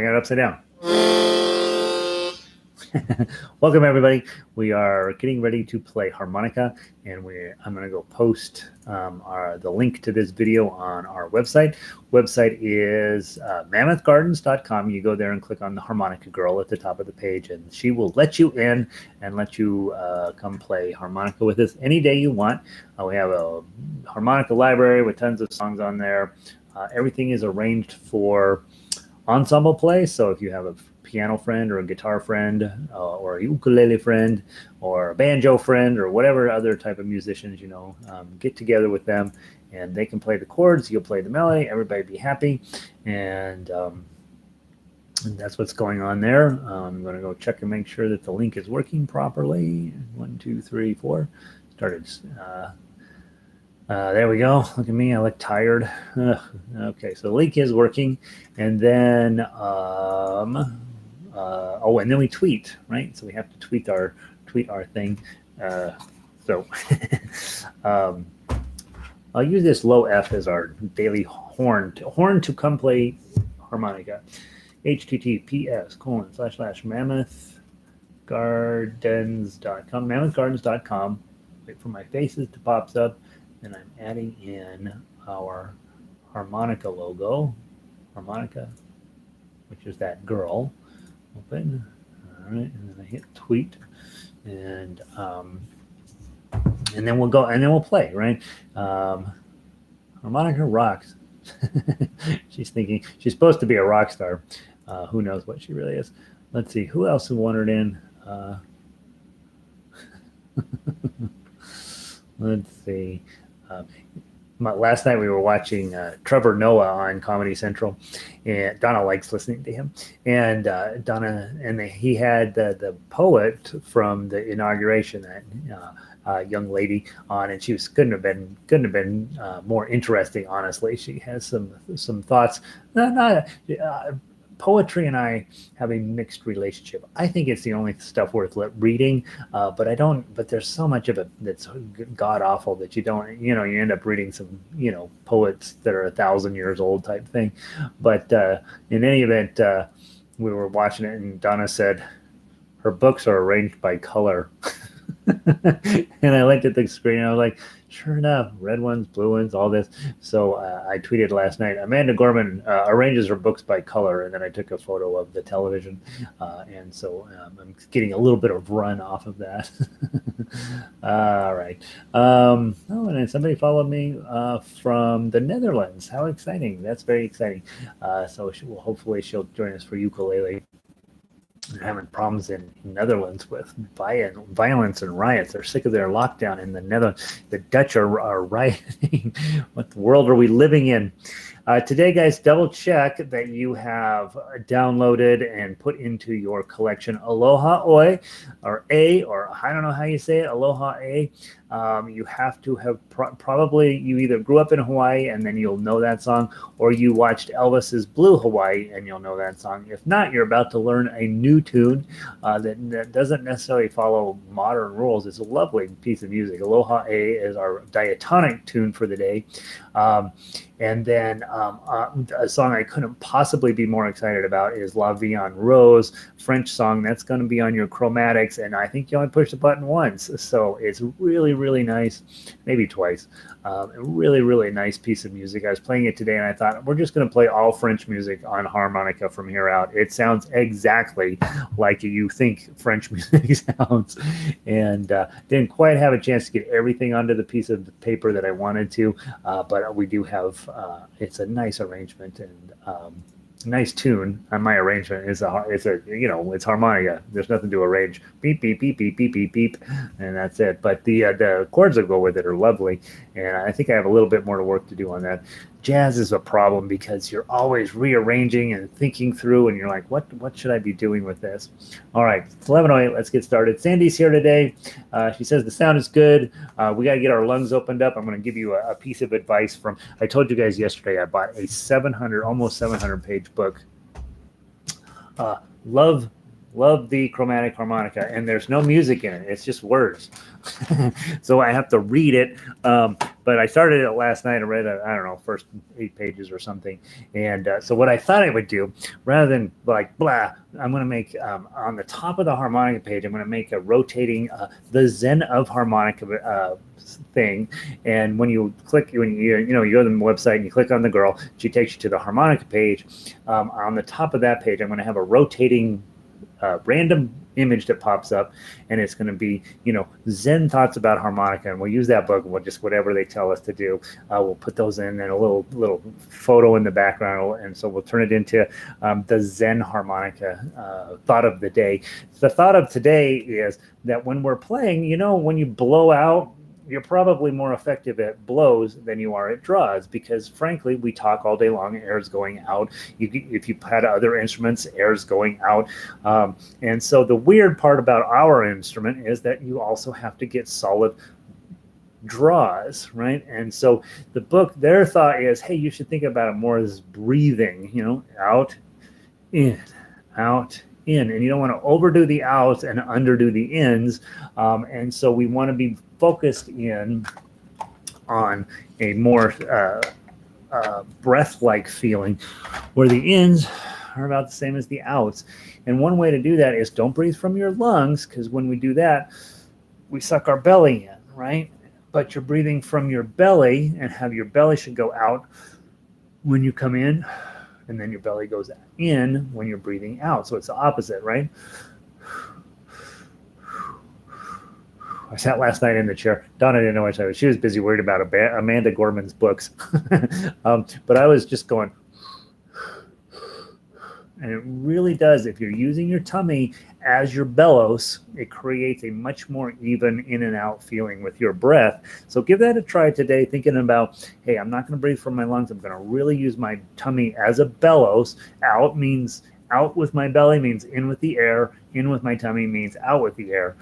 got it upside down. Welcome everybody. We are getting ready to play harmonica, and I'm going to go post the link to this video on our website. Website is mammothgardens.com. You go there and click on the harmonica girl at the top of the page, and she will let you in and let you come play harmonica with us any day you want. We have a harmonica library with tons of songs on there. Everything is arranged for ensemble play, so if you have a piano friend or a guitar friend or a ukulele friend or a banjo friend or whatever other type of musicians, get together with them and they can play the chords, you'll play the melody, everybody be happy, and that's what's going on there. I'm going to go check and make sure that the link is working properly. 1, 2, 3, 4 started. There we go. Look at me. I look tired. Okay, so the link is working, and then and then we tweet, right? So we have to tweet our thing. I'll use this low F as our daily horn to come play harmonica. https://mammothgardens.com. mammothgardens.com. Wait for my faces to pop up, and I'm adding in our harmonica logo. Harmonica, which is that girl. Open. All right, and then I hit tweet, and then we'll go, and then we'll play, right? Harmonica rocks. She's thinking she's supposed to be a rock star. Who knows what she really is? Let's see who else wandered in. Let's see. Last night we were watching Trevor Noah on Comedy Central, and Donna likes listening to him. And he had the poet from the inauguration, that young lady, on, and she couldn't have been more interesting. Honestly, she has some thoughts. Poetry and I have a mixed relationship. I think it's the only stuff worth reading, but there's so much of it that's god awful that you end up reading some, poets that are 1,000 years old type thing. But in any event, we were watching it, and Donna said her books are arranged by color. And I looked at the screen and I was like, sure enough, red ones, blue ones, all this. So I tweeted last night, Amanda Gorman arranges her books by color, and then I took a photo of the television. And so I'm getting a little bit of run off of that. All right. And then somebody followed me from the Netherlands. How exciting. That's very exciting. So hopefully she'll join us for ukulele. They're having problems in Netherlands with violence and riots. They're sick of their lockdown in the Netherlands. The Dutch are rioting. What world are we living in? Today, guys, double check that you have downloaded and put into your collection Aloha Oe, or I don't know how you say it, Aloha Oe. You have to have probably you either grew up in Hawaii and then you'll know that song, or you watched Elvis's Blue Hawaii and you'll know that song. If not, you're about to learn a new tune that doesn't necessarily follow modern rules. It's a lovely piece of music. Aloha Oe is our diatonic tune for the day. And then a song I couldn't possibly be more excited about is La Vie En Rose, French song. That's going to be on your chromatics, and I think you only push the button once. So it's really, really nice, maybe twice. A really, really nice piece of music. I was playing it today, and I thought, we're just going to play all French music on harmonica from here out. It sounds exactly like you think French music sounds. And didn't quite have a chance to get everything onto the piece of paper that I wanted to, but we do have, it's a nice arrangement and nice tune. On my arrangement it's harmonica. There's nothing to arrange. Beep beep beep beep beep beep beep, and that's it. But the chords that go with it are lovely, and I think I have a little bit more work to do on that. Jazz is a problem because you're always rearranging and thinking through, and you're like, what should I be doing with this? All right, it's 11:08. Let's get started. Sandy's here today. She says the sound is good. We got to get our lungs opened up. I'm going to give you a piece of advice from. I told you guys yesterday I bought a almost 700 page book. Love the chromatic harmonica, and there's no music in it. It's just words. So I have to read it. But but I started it last night. I read, I don't know, first 8 pages or something. And so what I thought I would do, rather than like blah, I'm going to make on the top of the harmonica page, I'm going to make a rotating the Zen of harmonica thing. And when you click, when you go to the website and you click on the girl, she takes you to the harmonica page. On the top of that page, I'm going to have a rotating random image that pops up, and it's going to be, Zen thoughts about harmonica, and we'll use that book, and we'll just whatever they tell us to do, we'll put those in, and a little photo in the background, and so we'll turn it into the Zen harmonica thought of the day. The thought of today is that when we're playing, when you blow out, you're probably more effective at blows than you are at draws, because frankly, we talk all day long, air's going out. If you had other instruments, air's going out. And so the weird part about our instrument is that you also have to get solid draws, right? And so the book, their thought is, hey, you should think about it more as breathing, out, in, out, in, and you don't want to overdo the outs and underdo the ins. And so we want to be focused in on a more breath-like feeling, where the ins are about the same as the outs. And one way to do that is don't breathe from your lungs, because when we do that, we suck our belly in, right? But you're breathing from your belly, and have your belly should go out when you come in, and then your belly goes in when you're breathing out. So it's the opposite, right? I sat last night in the chair. Donna didn't know what I was. She was busy worried about Amanda Gorman's books. But I was just going, and it really does. If you're using your tummy as your bellows, it creates a much more even in and out feeling with your breath. So give that a try today, thinking about, hey, I'm not going to breathe from my lungs. I'm going to really use my tummy as a bellows. Out means out with my belly, means in with the air. In with my tummy means out with the air.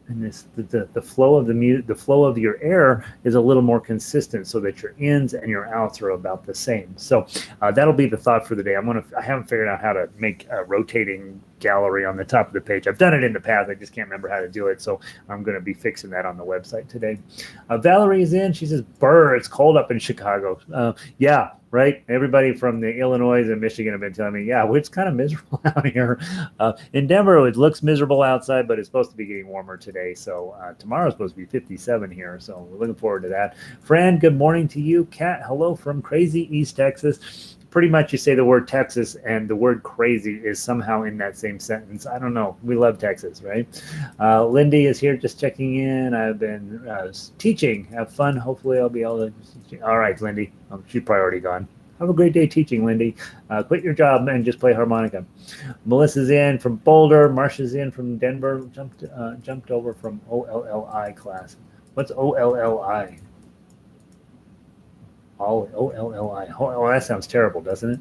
And the flow of the flow of your air is a little more consistent, so that your ins and your outs are about the same. So that'll be the thought for the day. I haven't figured out how to make a rotating gallery on the top of the page. I've done it in the past. I just can't remember how to do it. So I'm going to be fixing that on the website today. Valerie is in. She says, "Brr, it's cold up in Chicago." Yeah. Right? Everybody from the Illinois and Michigan have been telling me, yeah, well, it's kind of miserable out here. In Denver, it looks miserable outside, but it's supposed to be getting warmer today. So tomorrow's supposed to be 57 here. So we're looking forward to that. Fran, good morning to you. Kat, hello from crazy East Texas. Pretty much you say the word Texas and the word crazy is somehow in that same sentence. I don't know. We love Texas, right? Lindy is here just checking in. I've been teaching. Have fun. Hopefully I'll be able to. All right, Lindy. She's probably already gone. Have a great day teaching, Lindy. Quit your job and just play harmonica. Melissa's in from Boulder. Marsha's in from Denver. Jumped over from OLLI class. What's OLLI? OLLI. Oh, that sounds terrible, doesn't it?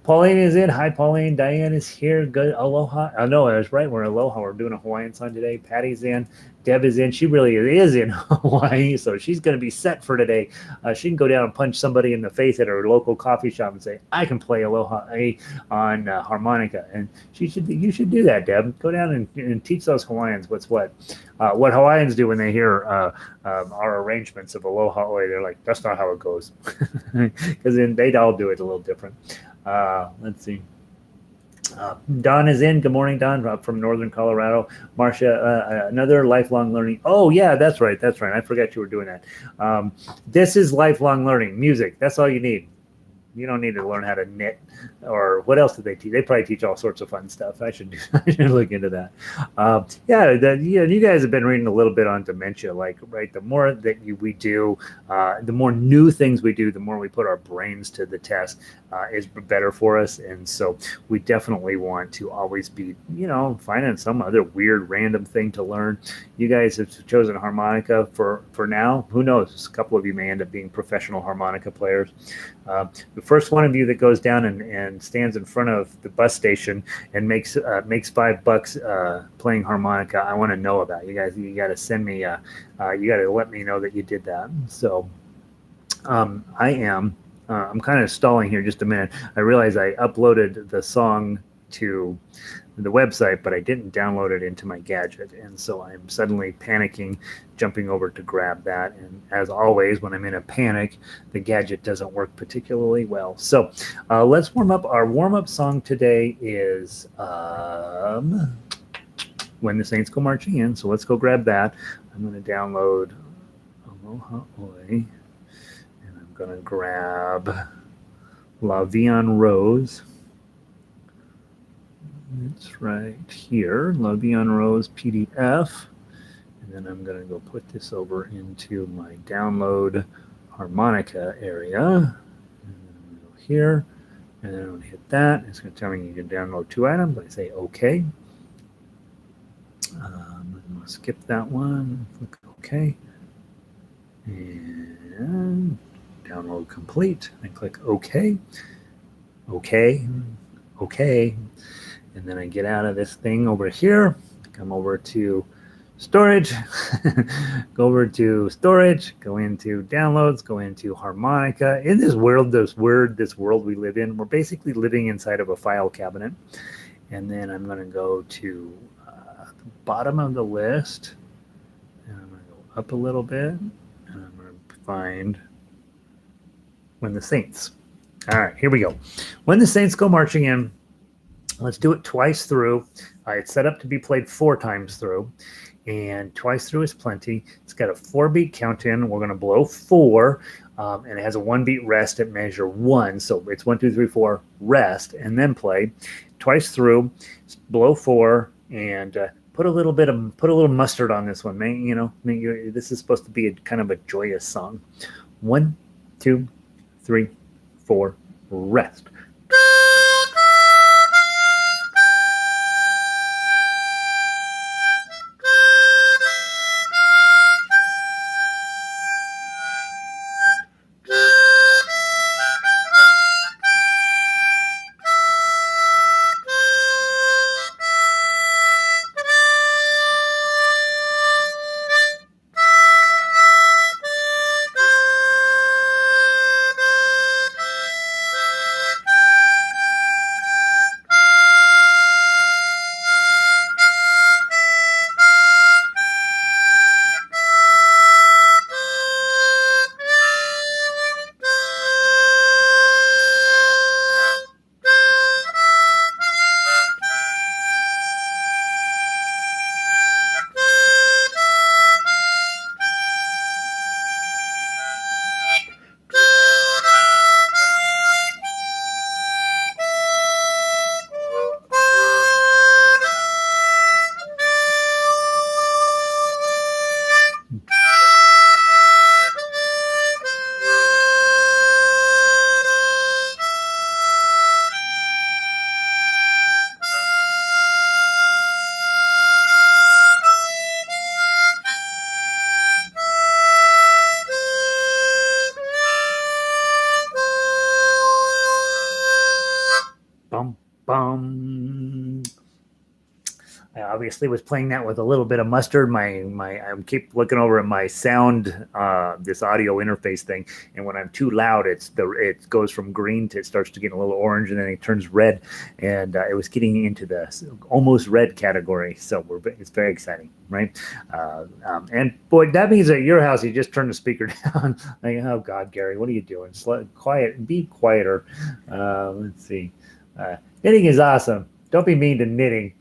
Pauline is in. Hi, Pauline. Diane is here. Good. Aloha. Oh, no, I was right. We're Aloha. We're doing a Hawaiian song today. Patty's in. Deb is in. She really is in Hawaii, so she's going to be set for today. She can go down and punch somebody in the face at her local coffee shop and say, I can play Aloha Oe on harmonica. And you should do that, Deb. Go down and teach those Hawaiians what's what. What Hawaiians do when they hear our arrangements of Aloha Oe, they're like, that's not how it goes. Because then they'd all do it a little different. Let's see. Don is in. Good morning, Don, from Northern Colorado. Marcia, another lifelong learning. Oh, yeah, that's right. That's right. I forgot you were doing that. This is lifelong learning. Music. That's all you need. You don't need to learn how to knit, or what else do they teach? They probably teach all sorts of fun stuff. I should look into that. You guys have been reading a little bit on dementia. Like, right, the more that we do, the more new things we do, the more we put our brains to the test, is better for us. And so we definitely want to always be, finding some other weird, random thing to learn. You guys have chosen harmonica for now. Who knows? A couple of you may end up being professional harmonica players. The first one of you that goes down and stands in front of the bus station and makes $5 playing harmonica, I want to know about. You guys. You got to send me. You got to let me know that you did that. So I am. I'm kind of stalling here just a minute. I realize I uploaded the song to the website, but I didn't download it into my gadget. And so I'm suddenly panicking, jumping over to grab that. And as always, when I'm in a panic, the gadget doesn't work particularly well. So let's warm up. Our warm-up song today is When the Saints Go Marching In. So let's go grab that. I'm going to download Aloha Oe, and I'm going to grab Vie En Rose. It's right here, Vie En Rose PDF. And then I'm going to go put this over into my download harmonica area. And then I'm going to go here, and then I'm going to hit that. It's going to tell me you can download 2 items. I say OK. I'm going to skip that one. Click OK. And download complete. I click OK. OK. OK. And then I get out of this thing over here, come over to storage, go over to storage, go into downloads, go into harmonica. In this world we live in, we're basically living inside of a file cabinet. And then I'm going to go to the bottom of the list, and I'm going to go up a little bit, and I'm going to find When the Saints. All right, here we go. When the Saints Go Marching In. Let's do it twice through. It's set up to be played 4 times through, and twice through is plenty. It's got a 4-beat count in. We're going to blow 4, and it has a 1-beat rest at measure 1. So it's 1, 2, 3, 4, rest, and then play twice through. Blow 4, and put a little mustard on this one. This is supposed to be kind of a joyous song. 1, 2, 3, 4, rest. I obviously was playing that with a little bit of mustard. I keep looking over at my sound, this audio interface thing, and when I'm too loud, it goes from green to, it starts to get a little orange, and then it turns red, and it was getting into the almost red category. So it's very exciting, right? And boy, that means at your house you just turn the speaker down. Like, oh God, Gary, what are you doing? Quiet, be quieter. Let's see. Knitting is awesome. Don't be mean to knitting.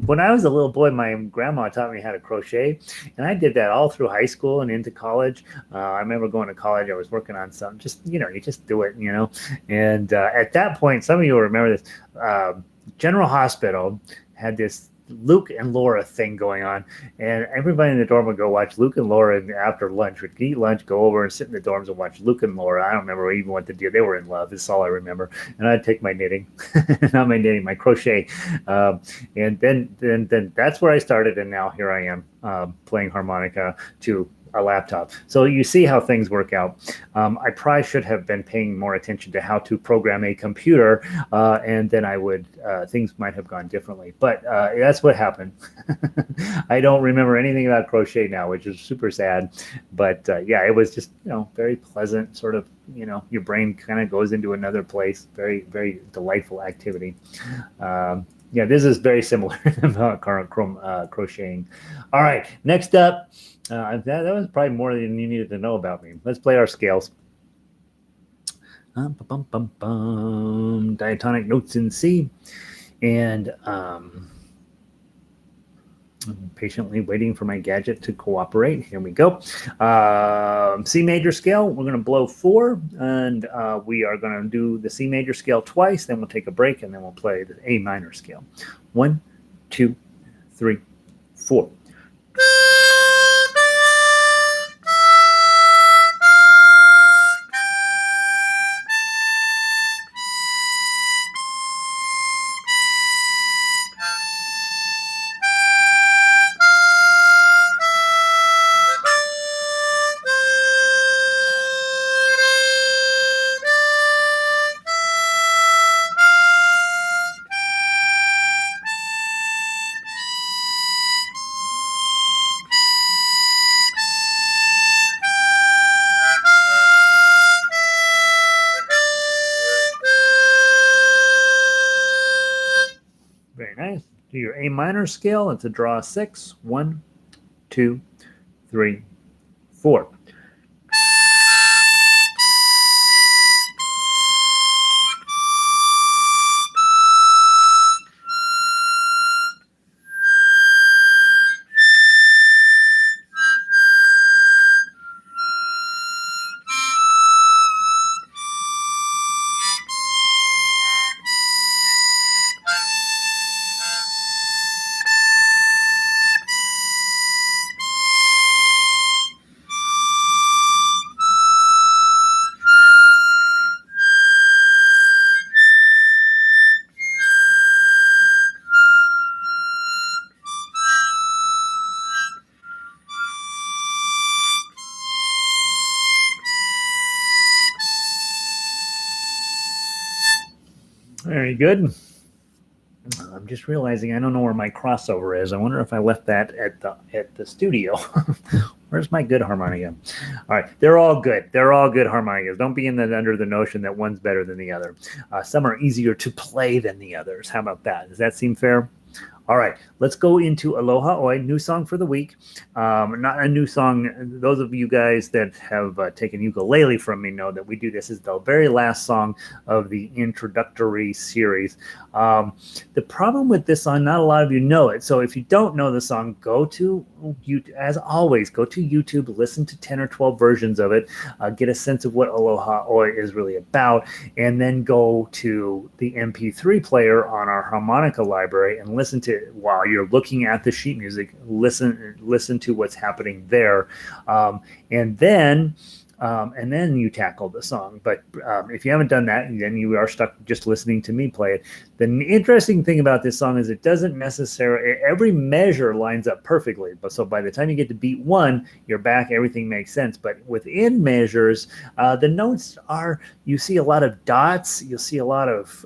When I was a little boy, my grandma taught me how to crochet, and I did that all through high school and into college. I remember going to college. I was working on something. You just do it, And at that point, some of you will remember this. General Hospital had this Luke and Laura thing going on, and everybody in the dorm would go watch Luke and Laura, and after lunch would eat lunch, go over and sit in the dorms and watch Luke and Laura. I don't remember even what to do. They were in love. That's all I remember. And I'd take my knitting, not my knitting, my crochet, and then that's where I started. And now here I am playing harmonica to a laptop. So you see how things work out. I probably should have been paying more attention to how to program a computer, and then I would things might have gone differently. But that's what happened. I don't remember anything about crochet now, which is super sad. But yeah, it was just very pleasant, sort of your brain kind of goes into another place. Very very delightful activity. Yeah, this is very similar to current crocheting. All right, next up. That was probably more than you needed to know about me. Let's play our scales. Diatonic notes in C. And I'm patiently waiting for my gadget to cooperate. Here we go. C major scale, we're going to blow 4. And we are going to do the C major scale twice. Then we'll take a break, and then we'll play the A minor scale. 1, 2, 3, 4. Very nice. Do your A minor scale. It's a draw 6. 1, 2, 3, 4. Very good. I'm just realizing I don't know where my crossover is. I wonder if I left that at the studio. Where's my good harmonica? All right, they're all good. They're all good harmonicas. Don't be under the notion that one's better than the other. Some are easier to play than the others. How about that? Does that seem fair? All right, let's go into Aloha Oe, new song for the week. Not a new song. Those of you guys that have taken ukulele from me know that we do this as the very last song of the introductory series. The problem with this song, not a lot of you know it. So if you don't know the song, go to YouTube. As always, go to YouTube, listen to 10 or 12 versions of it, get a sense of what Aloha Oe is really about, and then go to the MP3 player on our harmonica library and listen to it while you're looking at the sheet music. Listen to what's happening there, and then you tackle the song. But if you haven't done that, then you are stuck just listening to me play it. The interesting thing about this song is it doesn't necessarily, every measure lines up perfectly. But so by the time you get to beat 1, you're back, everything makes sense. But within measures, the notes are, you see a lot of dots, you'll see a lot of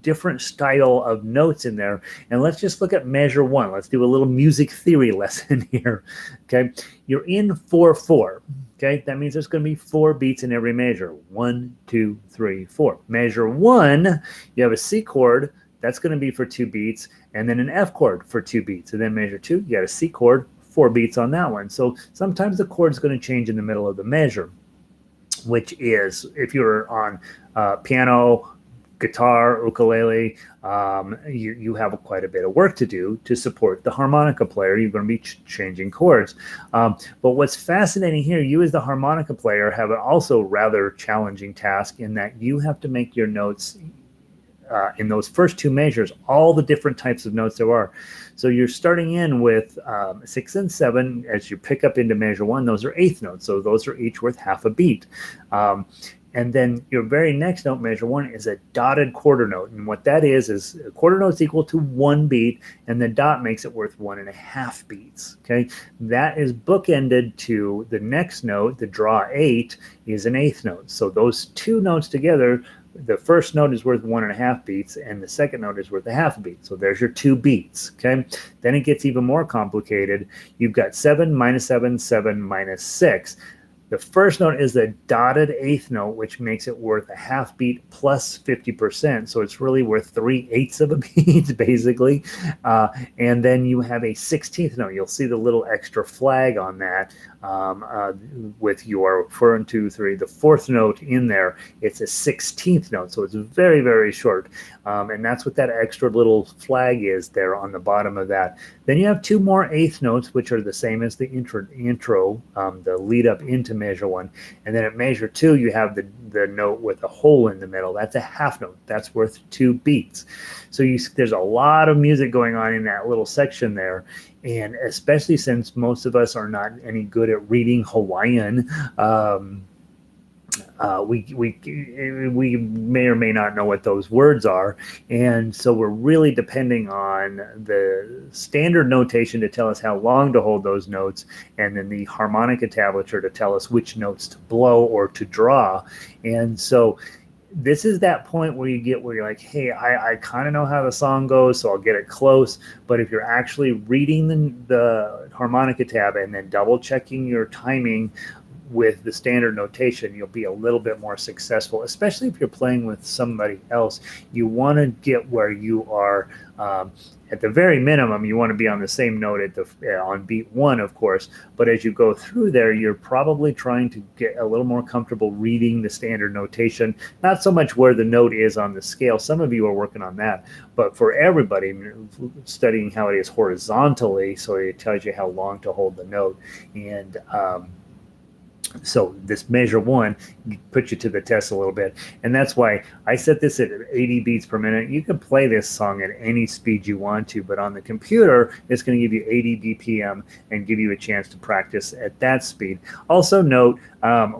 different style of notes in there. And let's just look at measure 1. Let's do a little music theory lesson here. Okay, you're in 4/4. Okay, that means there's going to be 4 beats in every measure. 1, 2, 3, 4. Measure 1, you have a C chord. That's going to be for 2 beats, and then an F chord for 2 beats. And then measure 2, you got a C chord, 4 beats on that one. So sometimes the chord is going to change in the middle of the measure, which is, if you're on piano, guitar, ukulele, you have quite a bit of work to do to support the harmonica player. You're going to be changing chords. But what's fascinating here, you as the harmonica player have an also rather challenging task in that you have to make your notes in those first 2 measures, all the different types of notes there are. So you're starting in with 6 and 7. As you pick up into measure 1, those are 8th notes. So those are each worth half a beat. And then your very next note, measure 1, is a dotted quarter note. And what that is a quarter note is equal to 1 beat, and the dot makes it worth 1.5 beats. Okay, that is bookended to the next note. The draw 8 is an eighth note. So those two notes together, the first note is worth 1.5 beats, and the second note is worth 0.5 beat. So there's your 2 beats. Okay, then it gets even more complicated. You've got 7 minus 7, 7 minus 6. The first note is the dotted eighth note, which makes it worth 0.5 beat plus 50%. So it's really worth 3/8 of a beat, basically. And then you have a 16th note. You'll see the little extra flag on that with your 4 and 2, 3. The fourth note in there, it's a 16th note. So it's very, very short. And that's what that extra little flag is there on the bottom of that. Then you have 2 more eighth notes, which are the same as the intro, the lead up into measure 1. And then at measure 2, you have the note with a hole in the middle. That's a half note. That's worth 2 beats. So there's a lot of music going on in that little section there. And especially since most of us are not any good at reading Hawaiian, we may or may not know what those words are, and so we're really depending on the standard notation to tell us how long to hold those notes, and then the harmonica tablature to tell us which notes to blow or to draw. And so this is that point where you're like, hey, I kind of know how the song goes, so I'll get it close. But if you're actually reading the harmonica tab and then double checking your timing with the standard notation, you'll be a little bit more successful, especially if you're playing with somebody else. You want to get where you are at the very minimum. You want to be on the same note on beat 1, of course, but as you go through there, you're probably trying to get a little more comfortable reading the standard notation, not so much where the note is on the scale. Some of you are working on that, but for everybody, studying how it is horizontally, so it tells you how long to hold the note. And so this measure 1 puts you to the test a little bit, and that's why I set this at 80 beats per minute. You can play this song at any speed you want to, but on the computer, it's going to give you 80 BPM and give you a chance to practice at that speed. Also note,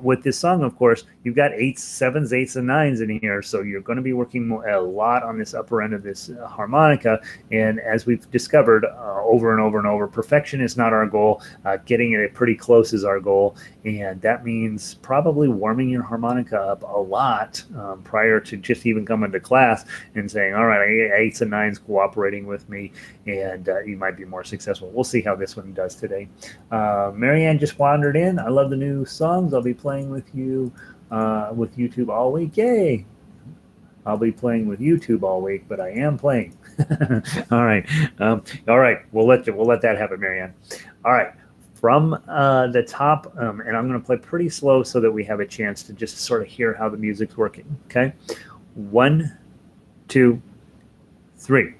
with this song, of course, you've got 8s, 7s, 8s, and 9s in here, so you're going to be working a lot on this upper end of this harmonica. And as we've discovered over and over and over, perfection is not our goal. Getting it pretty close is our goal, and that means probably warming your harmonica up a lot prior to just even coming to class and saying, all right, 8s and 9s cooperating with me, and you might be more successful. We'll see how this one does today. Marianne just wandered in. I love the new songs. I'll be playing with you with YouTube all week. Yay! I'll be playing with YouTube all week, but I am playing. All right. All right. We'll let that happen, Marianne. All right. From the top, and I'm going to play pretty slow so that we have a chance to just sort of hear how the music's working. Okay. 1, 2, 3.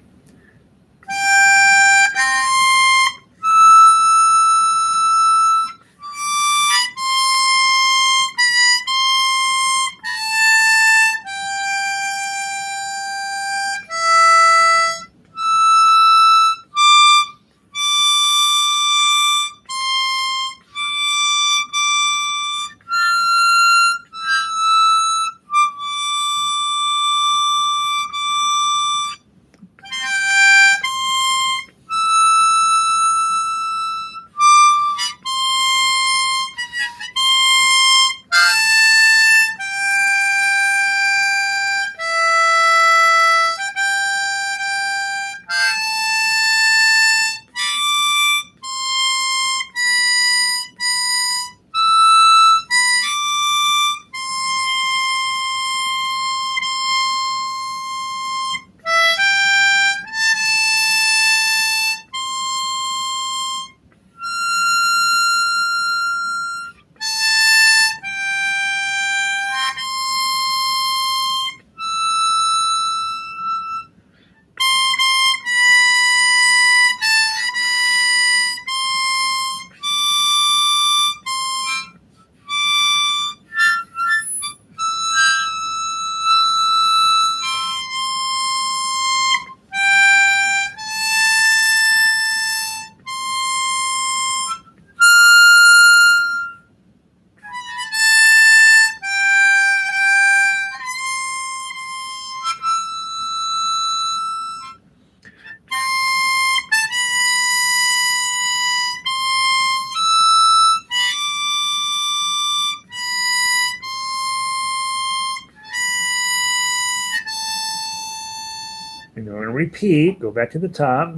we're going to repeat. Go back to the top.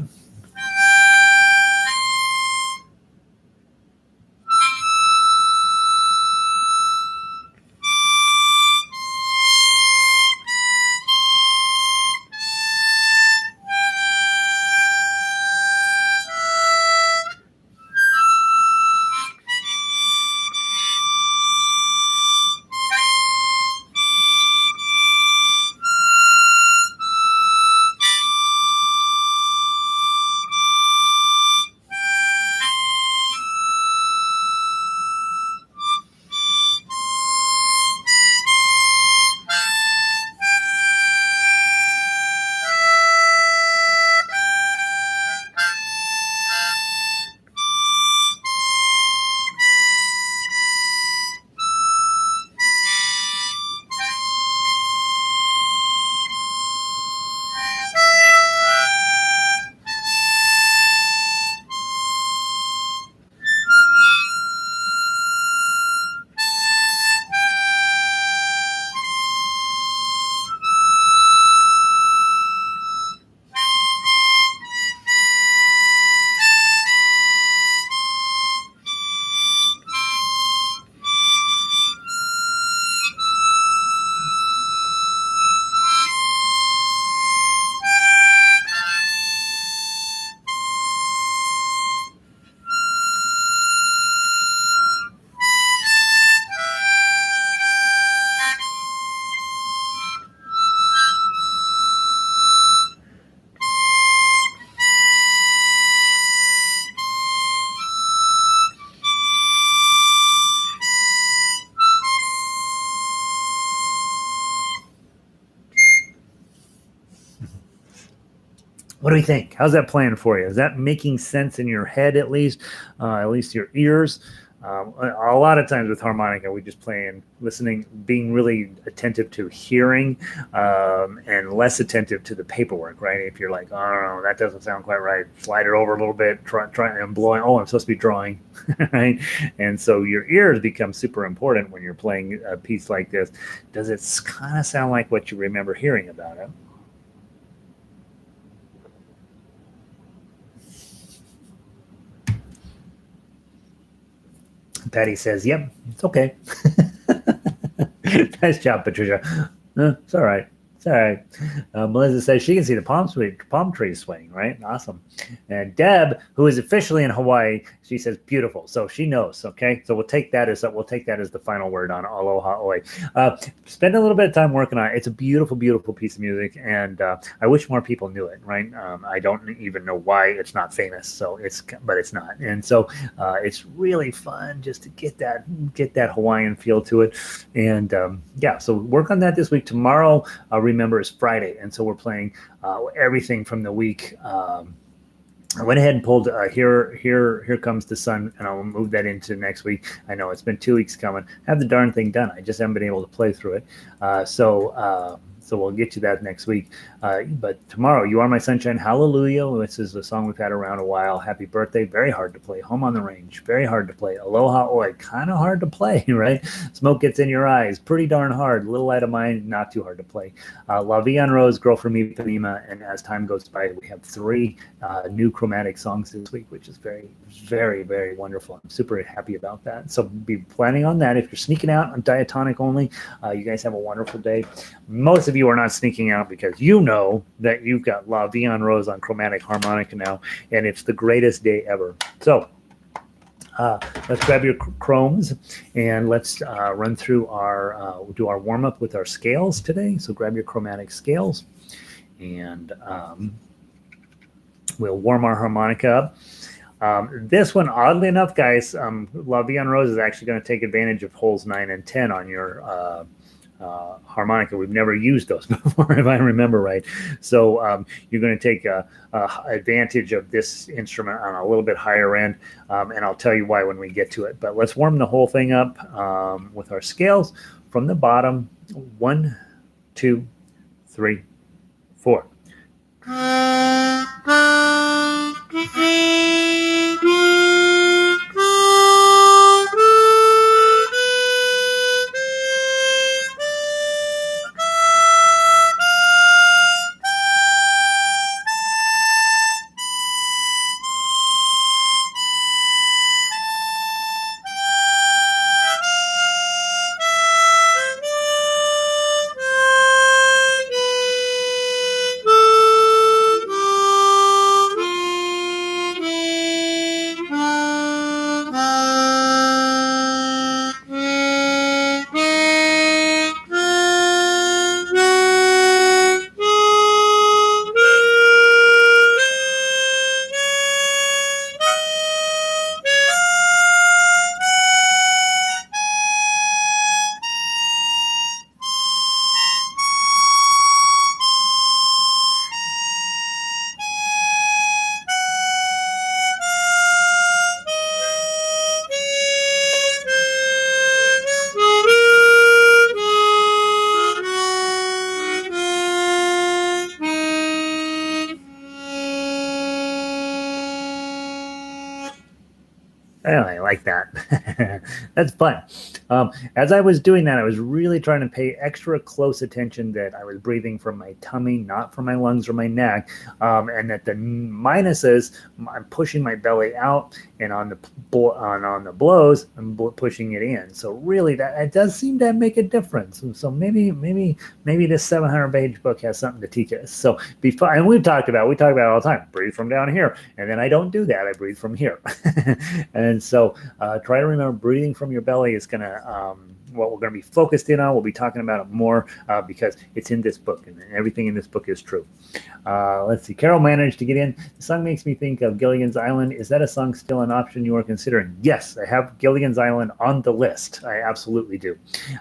What do we think? How's that playing for you? Is that making sense in your head at least your ears? A lot of times with harmonica, we just playing, listening, being really attentive to hearing, and less attentive to the paperwork, right? If you're like, oh, that doesn't sound quite right, slide it over a little bit, try and blowing. Oh, I'm supposed to be drawing, right? And so your ears become super important when you're playing a piece like this. Does it kind of sound like what you remember hearing about it? Patty says, yep, it's okay. Nice job, Patricia. It's all right. It's all right. Melissa says she can see the palm trees swaying, right? Awesome. And Deb, who is officially in Hawaii, she says beautiful. So she knows. Okay. So we'll take that as the final word on Aloha Oe. Spend a little bit of time working on it. It's a beautiful, beautiful piece of music, and I wish more people knew it. Right. I don't even know why it's not famous. But it's not. And so it's really fun just to get that Hawaiian feel to it. And so work on that this week. Tomorrow, remember, is Friday, and so we're playing everything from the week. I went ahead and pulled Here Comes the Sun, and I'll move that into next week. I know it's been 2 weeks coming. Have the darn thing done. I just haven't been able to play through it. So we'll get to that next week. But tomorrow, You Are My Sunshine, Hallelujah. This is a song we've had around a while. Happy Birthday, very hard to play. Home on the Range, very hard to play. Aloha Oe, kind of hard to play, right? Smoke Gets in Your Eyes, pretty darn hard. Little Light of Mine, not too hard to play. Vie En Rose, Girl from Ipanema, and as time goes by, we have 3 new chromatic songs this week, which is very, very, very wonderful. I'm super happy about that. So be planning on that. If you're sneaking out on diatonic only, you guys have a wonderful day. Most of you are not sneaking out because you know that you've got Vie En Rose on chromatic harmonica now, and it's the greatest day ever. So let's grab your chromes and let's run through do our warm-up with our scales today. So grab your chromatic scales, and we'll warm our harmonica up. This one, oddly enough, guys, Vie En Rose is actually going to take advantage of holes 9 and 10 on your harmonica. We've never used those before, if I remember right. So you're going to take advantage of this instrument on a little bit higher end, and I'll tell you why when we get to it. But let's warm the whole thing up with our scales from the bottom. 1, 2, 3, 4. like that. That's fun. As I was doing that, I was really trying to pay extra close attention that I was breathing from my tummy, not from my lungs or my neck, and that the minuses, I'm pushing my belly out, and on the blows, I'm pushing it in. So really, that it does seem to make a difference. And so maybe this 700-page book has something to teach us. So before, and we talk about it all the time. Breathe from down here, and then I don't do that. I breathe from here. And so try to remember breathing from your belly is going to what we're going to be focused in on. We'll be talking about it more because it's in this book, and everything in this book is true. Let's see. Carol managed to get in. The song makes me think of Gilligan's Island. Is that a song still an option you are considering? Yes, I have Gilligan's Island on the list. I absolutely do.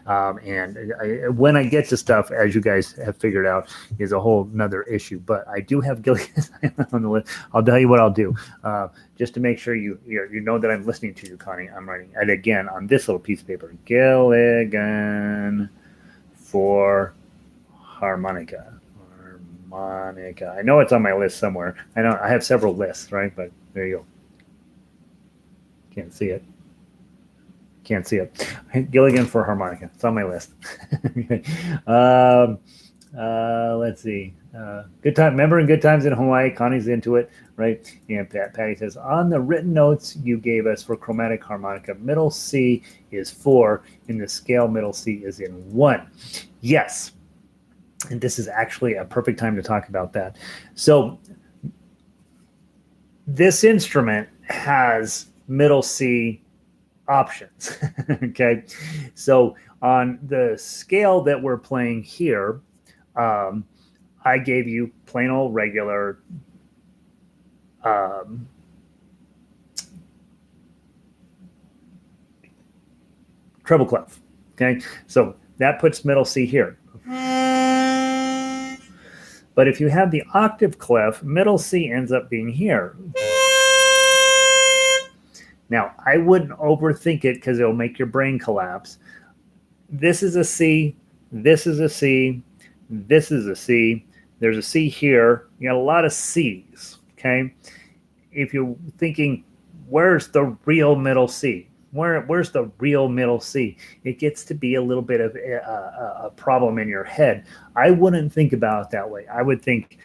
When I get to stuff, as you guys have figured out, is a whole nother issue. But I do have Gilligan's Island on the list. I'll tell you what I'll do. Just to make sure you know that I'm listening to you, Connie, I'm writing, and again, on this little piece of paper, Gilligan for harmonica. Harmonica. I know it's on my list somewhere. I have several lists, right? But there you go. Can't see it. Gilligan for harmonica. It's on my list. Let's see. Good time. Remember in Good Times in Hawaii, Connie's into it, right? And Patty says, on the written notes you gave us for chromatic harmonica, middle C is 4, in the scale middle C is in 1. Yes. And this is actually a perfect time to talk about that. So this instrument has middle C options. Okay. So on the scale that we're playing here, I gave you plain old regular treble clef. Okay, so that puts middle C here. But if you have the octave clef, middle C ends up being here. Now, I wouldn't overthink it because it'll make your brain collapse. This is a C, this is a C, this is a C. There's a C here. You got a lot of C's, okay? If you're thinking, where's the real middle C? Where's the real middle C? It gets to be a little bit of a problem in your head. I wouldn't think about it that way. I would think,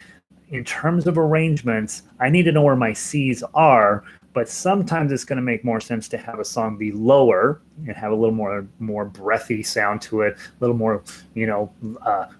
in terms of arrangements, I need to know where my C's are, but sometimes it's going to make more sense to have a song be lower and have a little more breathy sound to it, a little more,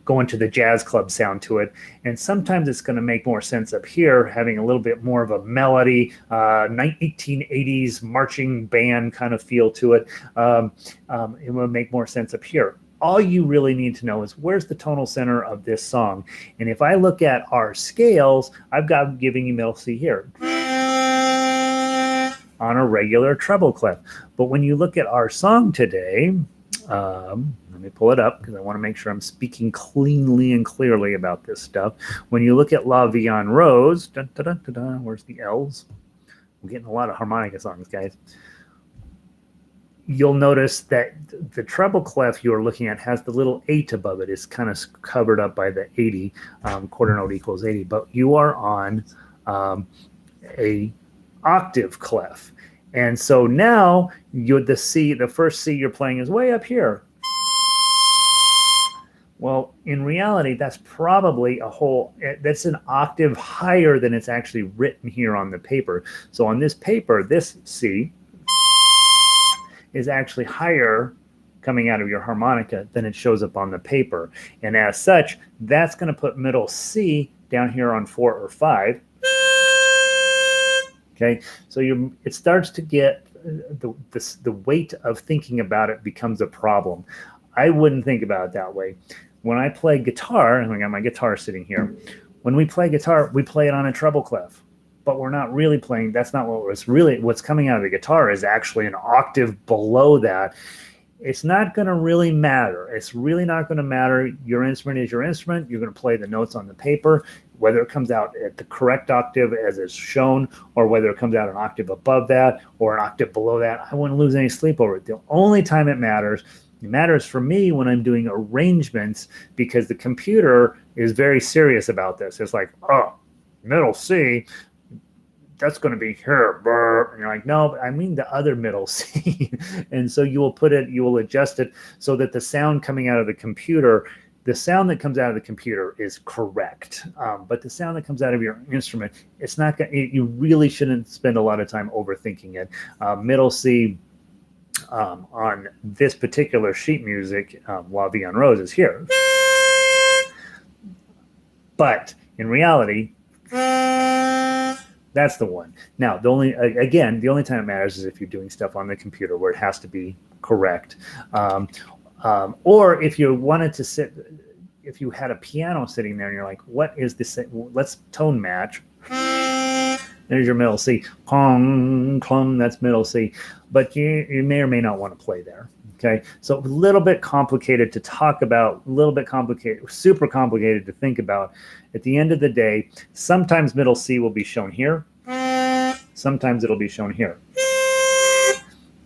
going to the jazz club sound to it. And sometimes it's going to make more sense up here, having a little bit more of a melody, 1880s marching band kind of feel to it. It will make more sense up here. All you really need to know is where's the tonal center of this song. And if I look at our scales, I've got giving you middle C here on a regular treble clef. But when you look at our song today, let me pull it up because I want to make sure I'm speaking cleanly and clearly about this stuff. When you look at La Vie En Rose, where's the L's? We're getting a lot of harmonica songs, guys. You'll notice that the treble clef you're looking at has the little 8 above it. It's kind of covered up by the 80, quarter note equals 80. But you are on a octave clef. And so now the first C you're playing is way up here. Well, in reality, that's probably that's an octave higher than it's actually written here on the paper. So on this paper, this C is actually higher coming out of your harmonica than it shows up on the paper. And as such, that's going to put middle C down here on 4 or 5. Okay, so it starts to get the weight of thinking about it becomes a problem. I wouldn't think about it that way. When I play guitar, and I got my guitar sitting here, when we play guitar, we play it on a treble clef, but we're not really playing. That's not what's coming out of the guitar is actually an octave below that. It's not going to really matter. It's really not going to matter. Your instrument is your instrument. You're going to play the notes on the paper, whether it comes out at the correct octave as it's shown, or whether it comes out an octave above that or an octave below that. I wouldn't lose any sleep over it. The only time it matters for me when I'm doing arrangements, because the computer is very serious about this. It's like, oh, middle C, that's going to be here. Brr. And you're like, no, I mean the other middle C. And so you will adjust it so that the sound coming out of the computer, the sound that comes out of the computer is correct. But the sound that comes out of your instrument, it's not going. You really shouldn't spend a lot of time overthinking it. Middle C on this particular sheet music, while Vie En Rose is here. But in reality, that's the one. Now, the only time it matters is if you're doing stuff on the computer where it has to be correct. Or if you wanted to if you had a piano sitting there and you're like, what is this? Let's tone match. There's your middle C. Pong, clung, that's middle C. But you may or may not want to play there. Okay, so a little bit complicated to talk about, a little bit complicated, super complicated to think about. At the end of the day, sometimes middle C will be shown here. Sometimes it'll be shown here.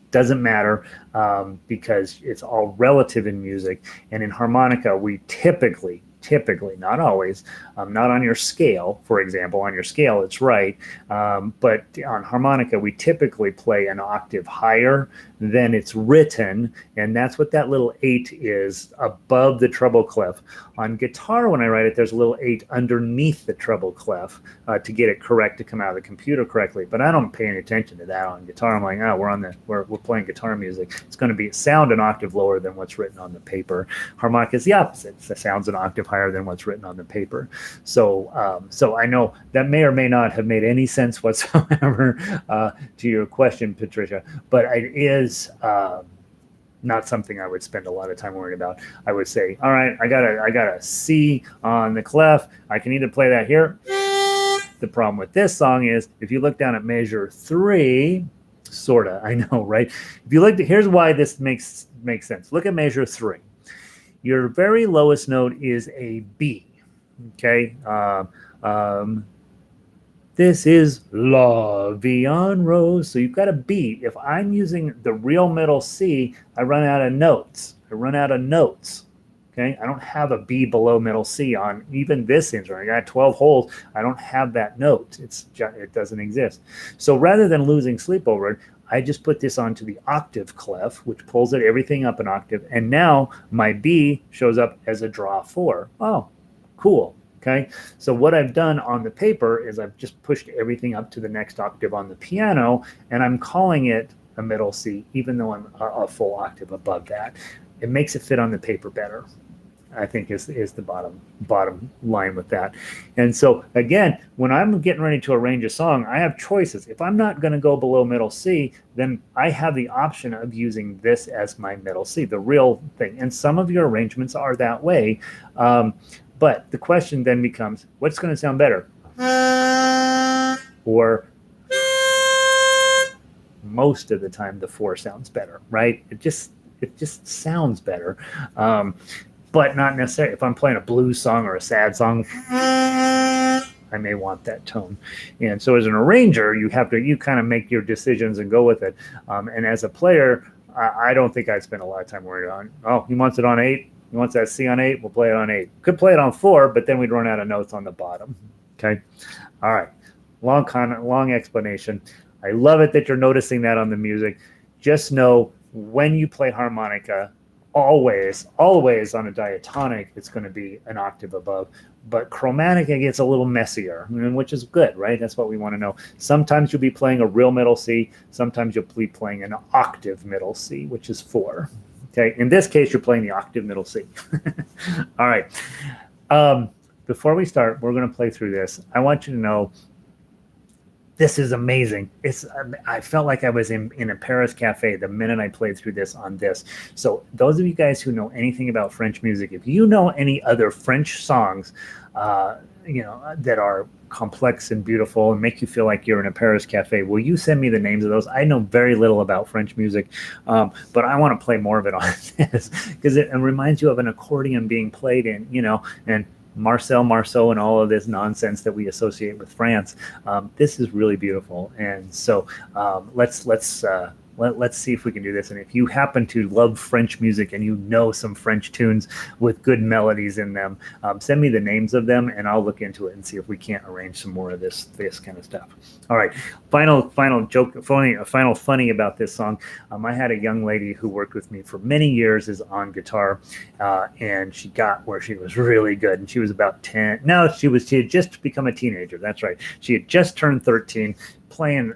Doesn't matter, because it's all relative in music. And in harmonica, we typically, not always, not on your scale, for example. On your scale, it's right. But on harmonica, we typically play an octave higher than it's written. And that's what that little 8 is, above the treble clef. On guitar, when I write it, there's a little 8 underneath the treble clef to get it correct, to come out of the computer correctly. But I don't pay any attention to that on guitar. I'm like, oh, we're playing guitar music. It's going to be sound an octave lower than what's written on the paper. Harmonica is the opposite. It sounds an octave higher than what's written on the paper. So I know that may or may not have made any sense whatsoever to your question, Patricia, but it is not something I would spend a lot of time worrying about. I would say, all right, I got a C on the clef. I can either play that here. The problem with this song is if you look down at measure 3, sorta, I know, right? If you look, here's why this makes sense. Look at measure 3. Your very lowest note is a B. Okay. This is La Vie En Rose. So you've got a B. If I'm using the real middle C, I run out of notes. Okay. I don't have a B below middle C on even this instrument. I got 12 holes. I don't have that note. It doesn't exist. So rather than losing sleep over it, I just put this onto the octave clef, which pulls everything up an octave. And now my B shows up as a draw 4. Oh, cool. Okay. So what I've done on the paper is I've just pushed everything up to the next octave on the piano, and I'm calling it a middle C, even though I'm a full octave above that. It makes it fit on the paper better, I think, is the bottom line with that. And so again, when I'm getting ready to arrange a song, I have choices. If I'm not going to go below middle C, then I have the option of using this as my middle C, the real thing. And some of your arrangements are that way. But the question then becomes, what's going to sound better? Or most of the time, the 4 sounds better, right? It just sounds better. But not necessarily. If I'm playing a blues song or a sad song, I may want that tone. And so as an arranger, you kind of make your decisions and go with it. And as a player, I don't think I'd spend a lot of time worried on, oh, he wants it on 8. He wants that C on 8. We'll play it on 8. Could play it on 4, but then we'd run out of notes on the bottom. Okay. All right. Long explanation. I love it that you're noticing that on the music. Just know when you play harmonica, always on a diatonic, it's going to be an octave above. But chromatic, it gets a little messier, which is good, right? That's what we want to know. Sometimes you'll be playing a real middle C. Sometimes you'll be playing an octave middle C, which is 4. Okay. In this case, you're playing the octave middle C. All right. Before we start, we're going to play through this. I want you to know this is amazing. I felt like I was in a Paris cafe the minute I played through this on this. So those of you guys who know anything about French music, if you know any other French songs, that are complex and beautiful and make you feel like you're in a Paris cafe, will you send me the names of those? I know very little about French music, but I want to play more of it on this because it reminds you of an accordion being played in, and Marcel Marceau and all of this nonsense that we associate with France. This is really beautiful. And so let's let's see if we can do this. And if you happen to love French music and you know some French tunes with good melodies in them, send me the names of them and I'll look into it and see if we can't arrange some more of this kind of stuff. All right, final joke, funny about this song. I had a young lady who worked with me for many years is on guitar, and she got where she was really good, and she was about 10. No, she had just become a teenager. That's right. She had just turned 13, playing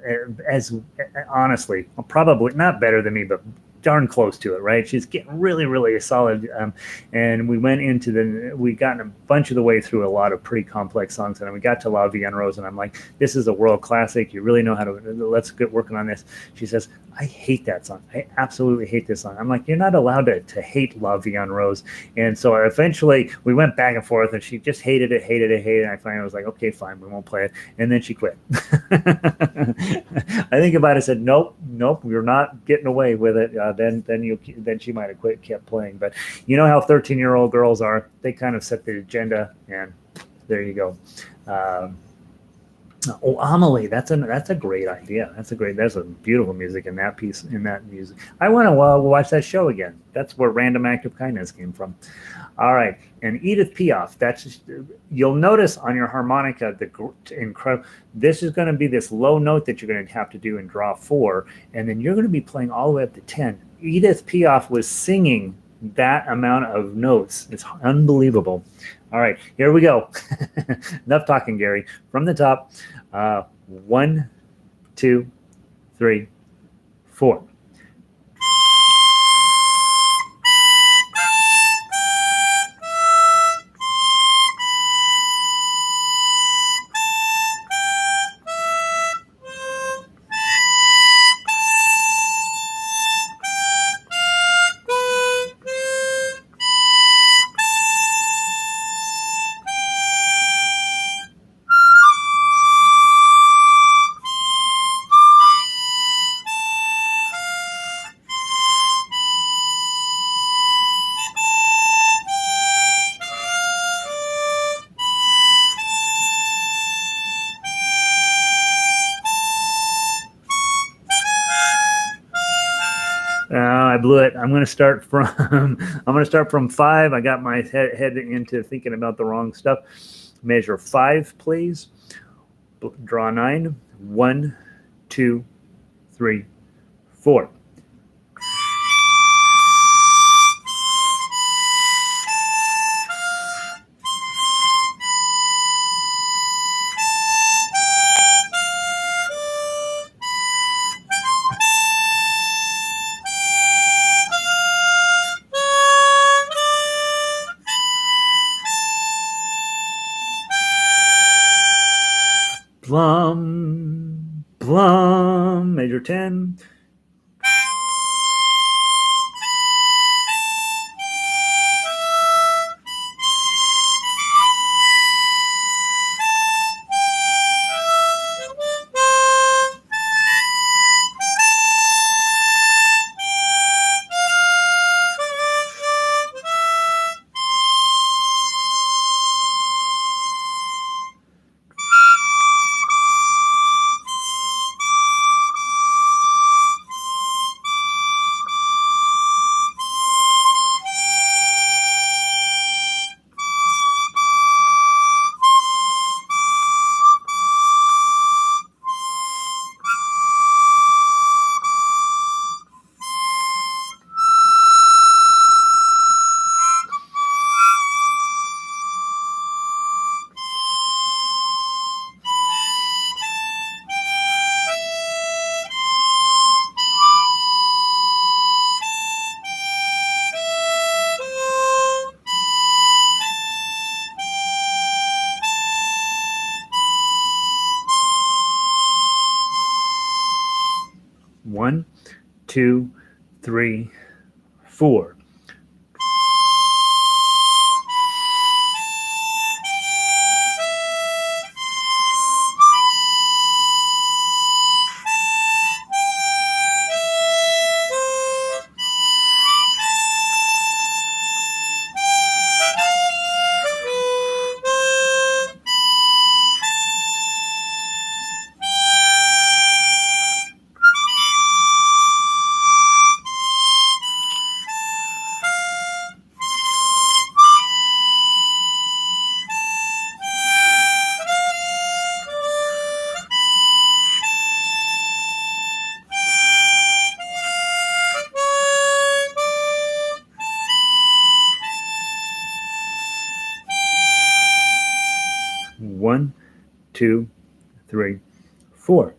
as honestly, probably not better than me, but darn close to it, right? She's getting really solid. And we got a bunch of the way through a lot of pretty complex songs. And we got to La Vie En Rose, and I'm like, this is a world classic. You really know how to, let's get working on this. She says, I hate that song. I absolutely hate this song. I'm like, you're not allowed to hate La Vie En Rose. And so eventually we went back and forth, and she just hated it. And I finally was like, okay, fine, we won't play it. And then she quit. I think about it, said, nope, we're not getting away with it. Then she might have kept playing. But you know how 13-year-old girls are. They kind of set the agenda, and there you go. Amelie, that's a great idea. That's a beautiful music in that piece, in that music. I want to watch that show again. That's where Random Act of Kindness came from. All right, and Edith Piaf. You'll notice on your harmonica the incredible. This is going to be this low note that you're going to have to do in draw 4, and then you're going to be playing all the way up to 10. Edith Piaf was singing that amount of notes. It's unbelievable. All right, here we go. Enough talking, Gary. From the top, 1, 2, 3, 4. I blew it. I'm going to start from 5. I got my head into thinking about the wrong stuff. Measure 5, please. Draw 9. 1, 2, 3, 4. Plum, plum, measure 10. One, 2, 3, 4. 2, 3, 4.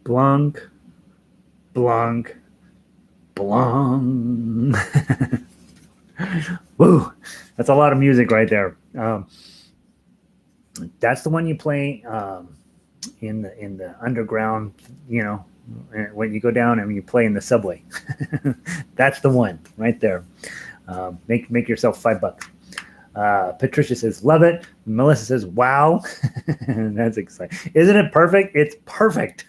Blanc, blanc, blanc. Woo! That's a lot of music right there. That's the one you play in the underground. You know, when you go down and you play in the subway. That's the one right there. Make yourself $5. Patricia says, love it. Melissa says, wow. That's exciting. Isn't it perfect? It's perfect.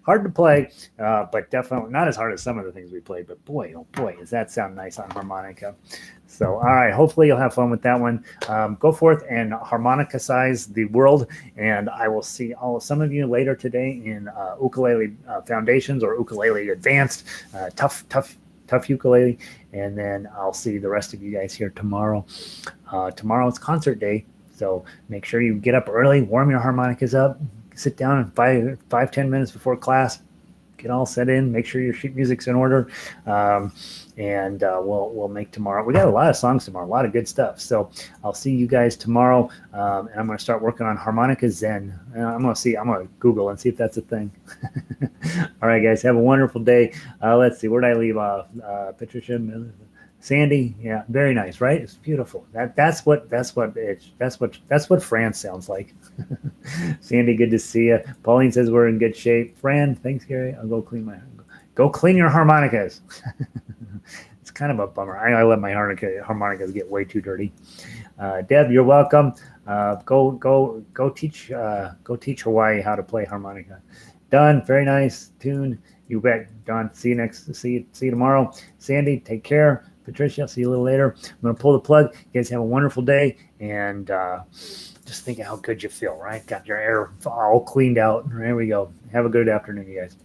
Hard to play, but definitely not as hard as some of the things we played. But boy, oh boy, does that sound nice on harmonica. So, all right, hopefully you'll have fun with that one. Go forth and harmonica-size the world, and I will see some of you later today in ukulele foundations or ukulele advanced, tough ukulele, and then I'll see the rest of you guys here tomorrow. Tomorrow it's concert day, so make sure you get up early, warm your harmonicas up, sit down and 5-10 minutes before class, get all set in, make sure your sheet music's in order, and we'll make tomorrow. We got a lot of songs tomorrow, a lot of good stuff. So I'll see you guys tomorrow, and I'm going to start working on harmonica Zen. I'm going to Google and see if that's a thing. All right, guys, have a wonderful day. Let's see, where did I leave off? Patricia, Sandy, yeah, very nice, right? It's beautiful. That's what France sounds like. Sandy, good to see you. Pauline says we're in good shape. Fran, thanks, Gary. I'll go clean your harmonicas. It's kind of a bummer. I let my harmonicas get way too dirty. Deb, you're welcome. Go teach Hawaii how to play harmonica. Done. Very nice tune. You bet. Don, see you tomorrow. Sandy, take care. Patricia, I'll see you a little later. I'm going to pull the plug. You guys have a wonderful day, and just think of how good you feel, right? Got your air all cleaned out. There we go. Have a good afternoon, you guys.